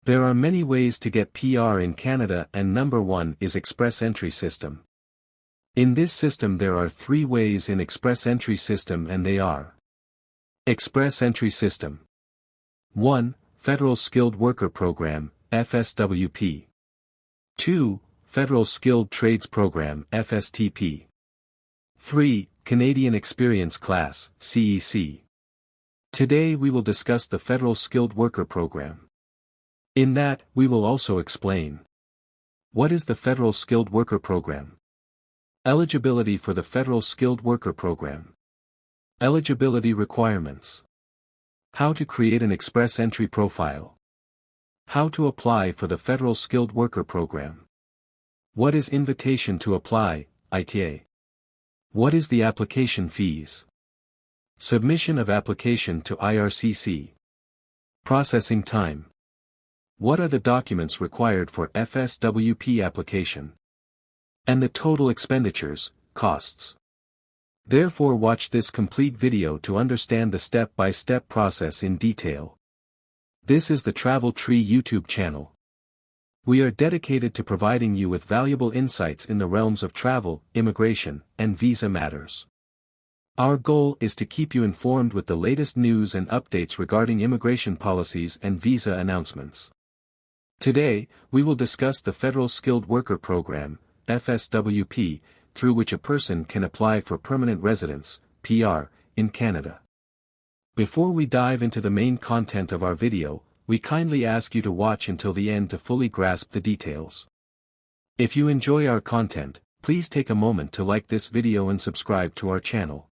There are many ways to get PR in Canada, and number one is Express Entry System. In this system there are 3 ways in Express Entry System, and they are: Express Entry System 1. Federal Skilled Worker Program, FSWP. 2. Federal Skilled Trades Program, FSTP. 3. Canadian Experience Class, CEC. Today we will discuss the Federal Skilled Worker Program. In that, we will also explain: what is the Federal Skilled Worker Program? Eligibility for the Federal Skilled Worker Program. Eligibility requirements. How to create an Express Entry profile. How to apply for the Federal Skilled Worker Program. What is invitation to apply, ITA? What is the application fees? Submission of application to IRCC. Processing time. What are the documents required for FSWP application? And the total expenditures, costs. Therefore watch this complete video to understand the step-by-step process in detail. This is the Travel Tree YouTube channel. We are dedicated to providing you with valuable insights in the realms of travel, immigration, and visa matters. Our goal is to keep you informed with the latest news and updates regarding immigration policies and visa announcements. Today, we will discuss the Federal Skilled Worker Program, FSWP, through which a person can apply for permanent residence, PR, in Canada. Before we dive into the main content of our video, we kindly ask you to watch until the end to fully grasp the details. If you enjoy our content, please take a moment to like this video and subscribe to our channel.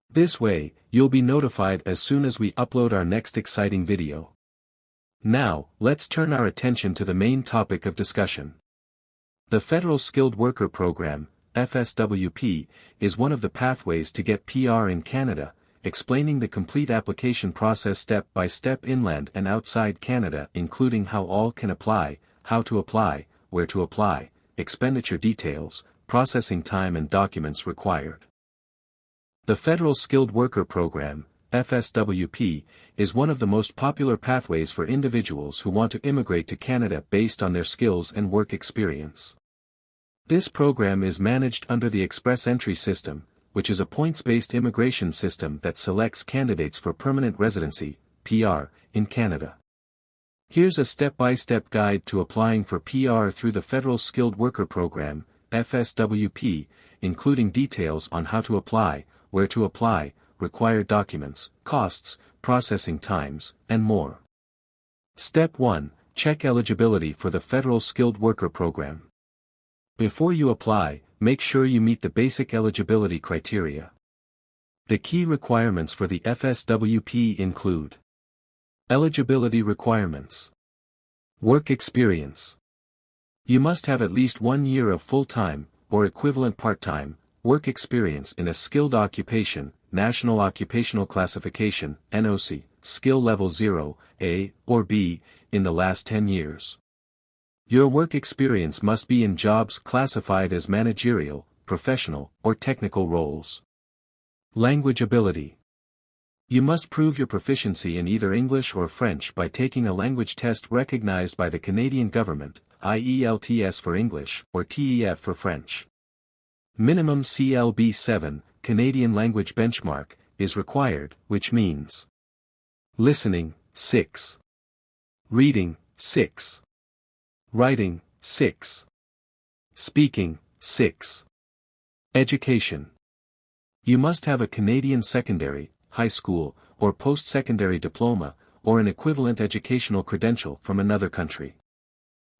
This way, you'll be notified as soon as we upload our next exciting video. Now, let's turn our attention to the main topic of discussion. The Federal Skilled Worker Program, FSWP, is one of the pathways to get PR in Canada, explaining the complete application process step by step inland and outside Canada, including how all can apply, how to apply, where to apply, expenditure details, processing time and documents required. The Federal Skilled Worker Program, FSWP, is one of the most popular pathways for individuals who want to immigrate to Canada based on their skills and work experience. This program is managed under the Express Entry System, which is a points-based immigration system that selects candidates for permanent residency, PR, in Canada. Here's a step-by-step guide to applying for PR through the Federal Skilled Worker Program, FSWP, including details on how to apply, where to apply, required documents, costs, processing times, and more. Step 1. Check eligibility for the Federal Skilled Worker Program. Before you apply, make sure you meet the basic eligibility criteria. The key requirements for the FSWP include: eligibility requirements. Work experience. You must have at least 1 year of full-time, or equivalent part-time, work experience in a skilled occupation, National Occupational Classification, NOC, skill level 0, A, or B, in the last 10 years. Your work experience must be in jobs classified as managerial, professional, or technical roles. Language ability. You must prove your proficiency in either English or French by taking a language test recognized by the Canadian government, IELTS for English, or TEF for French. Minimum CLB 7, Canadian Language Benchmark, is required, which means: listening, 6. Reading, 6. Writing, 6. Speaking, 6. Education. You must have a Canadian secondary, high school, or post-secondary diploma, or an equivalent educational credential from another country.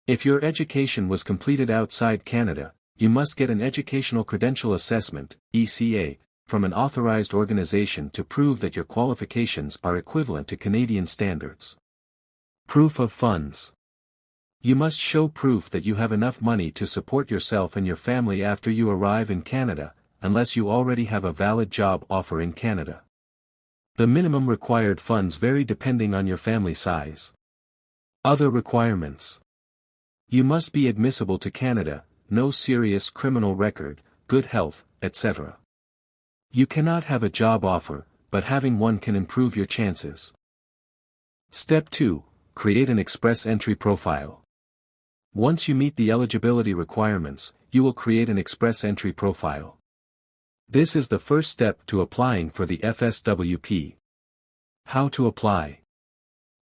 If your education was completed outside Canada, you must get an Educational Credential Assessment, ECA, from an authorized organization to prove that your qualifications are equivalent to Canadian standards. Proof of funds. You must show proof that you have enough money to support yourself and your family after you arrive in Canada, unless you already have a valid job offer in Canada. The minimum required funds vary depending on your family size. Other requirements. You must be admissible to Canada, no serious criminal record, good health, etc. You cannot have a job offer, but having one can improve your chances. Step 2. create an express entry profile. Once you meet the eligibility requirements, you will create an express entry profile. This is the first step to applying for the FSWP. How to apply?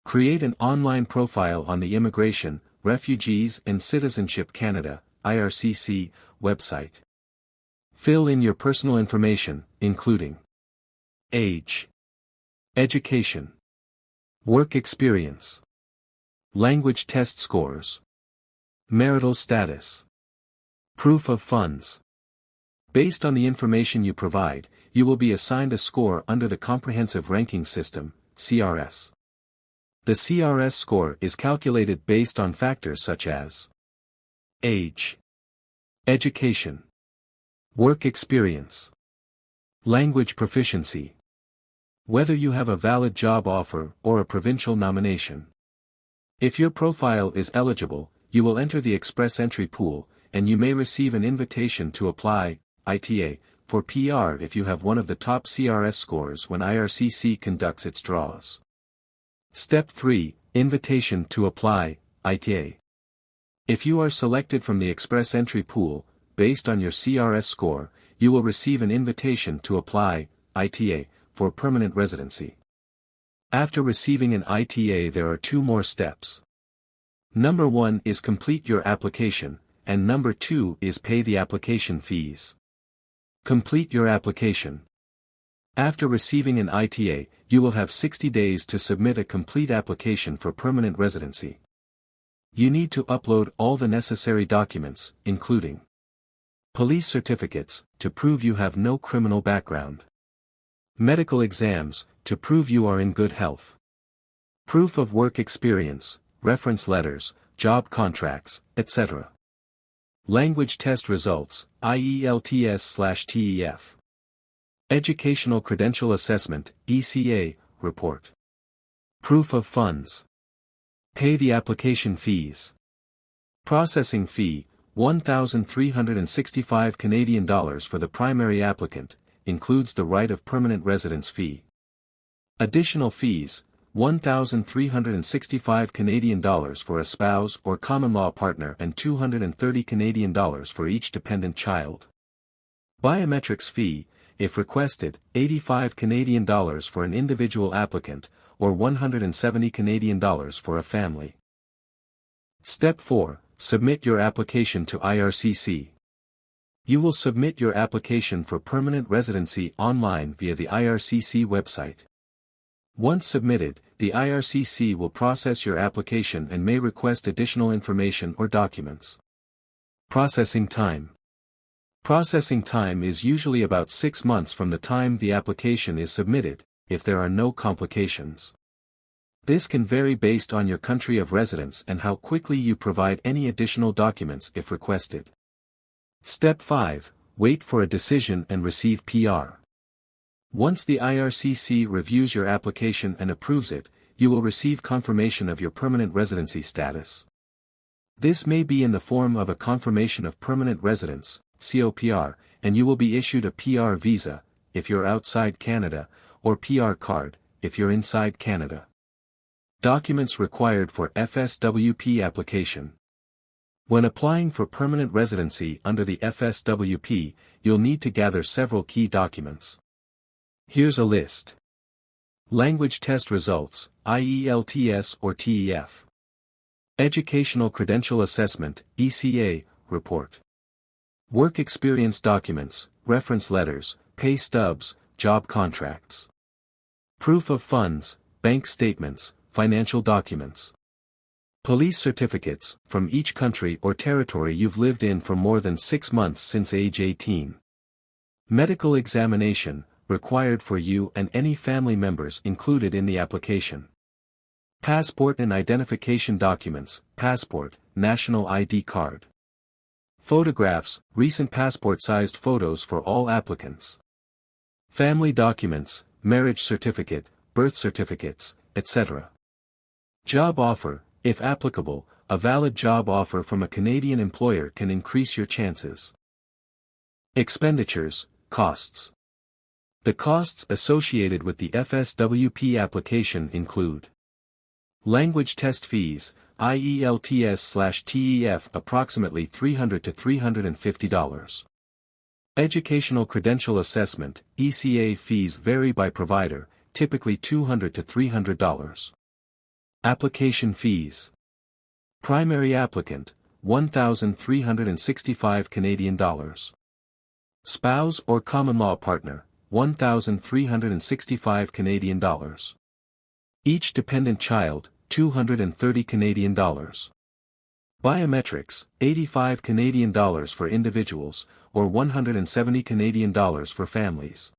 Create an online profile on the Immigration, Refugees and Citizenship Canada, IRCC, website. Fill in your personal information, including age, education, work experience, language test scores, marital status, proof of funds. Based on the information you provide, you will be assigned a score under the Comprehensive Ranking System, CRS. The CRS score is calculated based on factors such as age, education, work experience, language proficiency, whether you have a valid job offer or a provincial nomination. If your profile is eligible, you will enter the express entry pool, and you may receive an invitation to apply, ITA, for PR if you have one of the top CRS scores when IRCC conducts its draws. Step 3, Invitation to apply, ITA. If you are selected from the express entry pool, based on your CRS score, you will receive an invitation to apply, ITA, for permanent residency. After receiving an ITA, there are 2 more steps. Number 1 is complete your application, and number 2 is pay the application fees. Complete your application. After receiving an ITA, you will have 60 days to submit a complete application for permanent residency. You need to upload all the necessary documents, including police certificates, to prove you have no criminal background. Medical exams, to prove you are in good health. Proof of work experience, reference letters, job contracts, etc. Language test results, IELTS/TEF. Educational Credential Assessment, ECA, report. Proof of funds. Pay the application fees. Processing fee, $1,365 Canadian dollars for the primary applicant, includes the right of permanent residence fee. Additional fees, $1,365 Canadian dollars for a spouse or common law partner and $230 Canadian dollars for each dependent child. Biometrics fee, if requested, $85 Canadian dollars for an individual applicant, or $170 Canadian dollars for a family. Step 4, submit your application to IRCC. You will submit your application for permanent residency online via the IRCC website. Once submitted, the IRCC will process your application and may request additional information or documents. Processing time. Processing time is usually about 6 months from the time the application is submitted, if there are no complications. This can vary based on your country of residence and how quickly you provide any additional documents if requested. Step 5, wait for a decision and receive PR. Once the IRCC reviews your application and approves it, you will receive confirmation of your permanent residency status. This may be in the form of a confirmation of permanent residence, COPR, and you will be issued a PR visa, if you're outside Canada, or PR card, if you're inside Canada. Documents required for FSWP application. When applying for permanent residency under the FSWP, you'll need to gather several key documents. Here's a list. Language test results, IELTS or TEF. Educational Credential Assessment, ECA, report. Work experience documents, reference letters, pay stubs, job contracts. Proof of funds, bank statements, financial documents. Police certificates, from each country or territory you've lived in for more than 6 months since age 18. Medical examination, required for you and any family members included in the application. Passport and identification documents, passport, national ID card. Photographs, recent passport-sized photos for all applicants. Family documents, marriage certificate, birth certificates, etc. Job offer, if applicable, a valid job offer from a Canadian employer can increase your chances. Expenditures, costs. The costs associated with the FSWP application include Language test fees, IELTS/TEF approximately $300 to $350. Educational Credential Assessment, ECA fees vary by provider, typically $200 to $300. Application fees. Primary applicant, $1,365 Canadian dollars. Spouse or common law partner, $1,365 Canadian dollars. Each dependent child, $230 Canadian dollars. Biometrics, $85 Canadian dollars for individuals, or $170 Canadian dollars for families.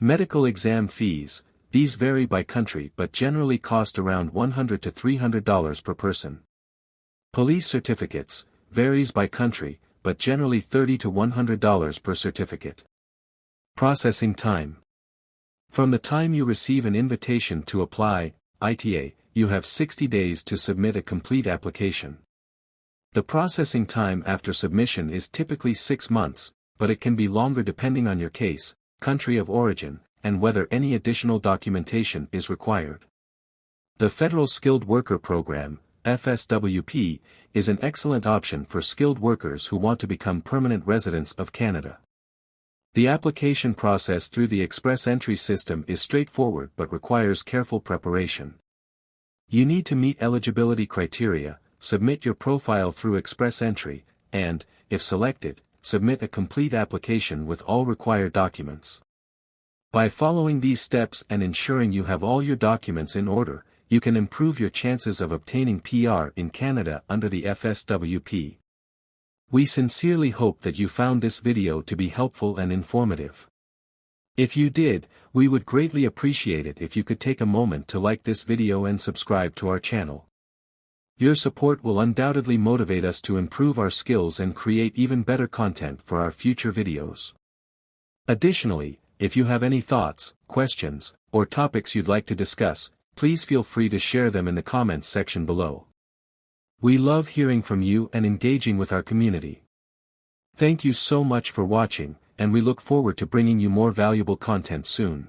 Medical exam fees, these vary by country but generally cost around $100 to $300 per person. Police certificates, varies by country, but generally $30 to $100 per certificate. Processing time. From the time you receive an invitation to apply, ITA, you have 60 days to submit a complete application. The processing time after submission is typically 6 months, but it can be longer depending on your case, country of origin, and whether any additional documentation is required. The Federal Skilled Worker Program, FSWP, is an excellent option for skilled workers who want to become permanent residents of Canada. The application process through the express entry system is straightforward but requires careful preparation. You need to meet eligibility criteria, submit your profile through express entry, and, if selected, submit a complete application with all required documents. By following these steps and ensuring you have all your documents in order, you can improve your chances of obtaining PR in Canada under the FSWP. We sincerely hope that you found this video to be helpful and informative. If you did, we would greatly appreciate it if you could take a moment to like this video and subscribe to our channel. Your support will undoubtedly motivate us to improve our skills and create even better content for our future videos. Additionally, if you have any thoughts, questions, or topics you'd like to discuss, please feel free to share them in the comments section below. We love hearing from you and engaging with our community. Thank you so much for watching, and we look forward to bringing you more valuable content soon.